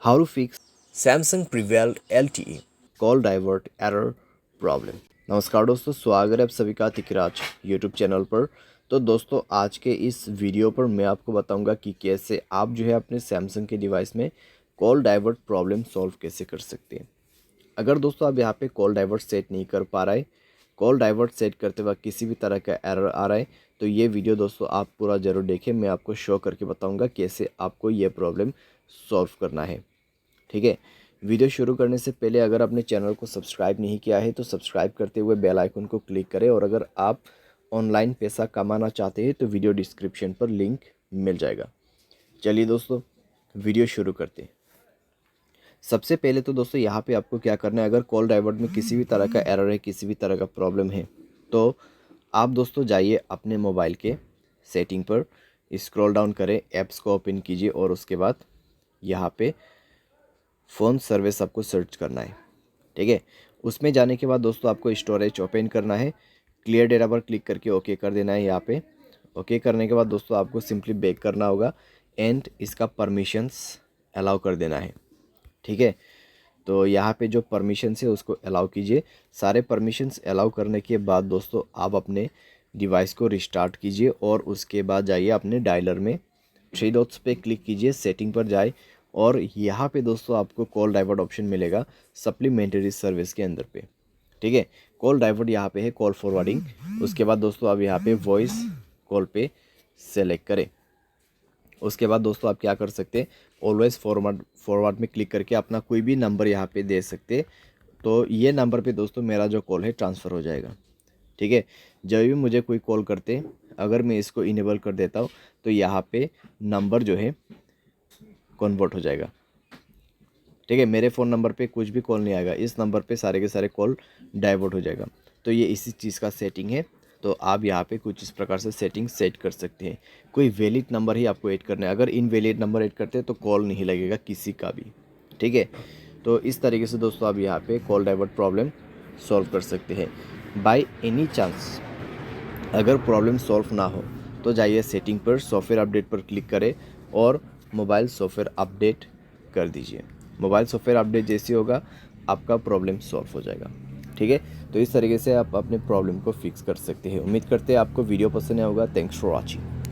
How to fix Samsung Prevail LTE. Call divert error problem. नमस्कार दोस्तों, स्वागत है आप सभी का तिकराज यूट्यूब चैनल पर। तो दोस्तों, आज के इस वीडियो पर मैं आपको बताऊंगा कि कैसे आप जो है अपने सैमसंग के डिवाइस में कॉल डाइवर्ट प्रॉब्लम सॉल्व कैसे कर सकते हैं। अगर दोस्तों आप यहाँ पे कॉल डाइवर्ट सेट नहीं कर पा रहे, कॉल डाइवर्ट सेट करते वक्त किसी भी तरह का एरर आ रहा है, तो ये वीडियो दोस्तों आप पूरा ज़रूर देखें। मैं आपको शो करके बताऊंगा कैसे आपको ये प्रॉब्लम सॉल्व करना है। ठीक है, वीडियो शुरू करने से पहले अगर आपने चैनल को सब्सक्राइब नहीं किया है तो सब्सक्राइब करते हुए बेल आइकन को क्लिक करें, और अगर आप ऑनलाइन पैसा कमाना चाहते हैं तो वीडियो डिस्क्रिप्शन पर लिंक मिल जाएगा। चलिए दोस्तों, वीडियो शुरू करते हैं। सबसे पहले तो दोस्तों यहाँ पे आपको क्या करना है, अगर कॉल डाइवर्ट में किसी भी तरह का एरर है, किसी भी तरह का प्रॉब्लम है, तो आप दोस्तों जाइए अपने मोबाइल के सेटिंग पर, स्क्रॉल डाउन करें, ऐप्स को ओपन कीजिए और उसके बाद यहाँ पे फ़ोन सर्विस आपको सर्च करना है। ठीक है, उसमें जाने के बाद दोस्तों आपको स्टोरेज ओपन करना है, क्लियर डेटा पर क्लिक करके ओके कर देना है। यहाँ पे ओके करने के बाद दोस्तों आपको सिंपली बैक करना होगा एंड इसका परमिशंस अलाउ कर देना है। ठीक है, तो यहाँ पे जो परमिशंस है उसको अलाउ कीजिए। सारे परमिशंस अलाउ करने के बाद दोस्तों आप अपने डिवाइस को रिस्टार्ट कीजिए और उसके बाद जाइए अपने डायलर में, थ्री डॉट्स पे क्लिक कीजिए, सेटिंग पर जाए और यहाँ पे दोस्तों आपको कॉल डाइवर्ट ऑप्शन मिलेगा सप्लीमेंट्री सर्विस के अंदर पे। ठीक है, कॉल डाइवर्ट यहाँ पे है कॉल फॉरवर्डिंग। उसके बाद दोस्तों आप यहाँ पे वॉइस कॉल पे सेलेक्ट करें। उसके बाद दोस्तों आप क्या कर सकते हैं, ऑलवेज फॉरवर्ड में क्लिक करके अपना कोई भी नंबर यहाँ पे दे सकते हैं। तो ये नंबर पे दोस्तों मेरा जो कॉल है ट्रांसफ़र हो जाएगा। ठीक है, जब भी मुझे कोई कॉल करते, अगर मैं इसको इनेबल कर देता हूँ तो यहाँ पे नंबर जो है कन्वर्ट हो जाएगा। ठीक है, मेरे फ़ोन नंबर पे कुछ भी कॉल नहीं आएगा, इस नंबर पे सारे के सारे कॉल डाइवर्ट हो जाएगा। तो ये इसी चीज़ का सेटिंग है। तो आप यहाँ पे कुछ इस प्रकार से सेटिंग सेट कर सकते हैं। कोई वैलिड नंबर ही आपको ऐड करना है, अगर इनवैलिड नंबर ऐड करते हैं तो कॉल नहीं लगेगा किसी का भी। ठीक है, तो इस तरीके से दोस्तों आप यहाँ पे कॉल डाइवर्ट प्रॉब्लम सॉल्व कर सकते हैं। बाय एनी चांस अगर प्रॉब्लम सॉल्व ना हो तो जाइए सेटिंग पर, सॉफ्टवेयर अपडेट पर क्लिक करें और मोबाइल सॉफ्टवेयर अपडेट कर दीजिए। मोबाइल सॉफ्टवेयर अपडेट जैसे होगा आपका प्रॉब्लम सॉल्व हो जाएगा। ठीक है, तो इस तरीके से आप अपने प्रॉब्लम को फिक्स कर सकते हैं। उम्मीद करते हैं आपको वीडियो पसंद आया होगा। Thanks for watching.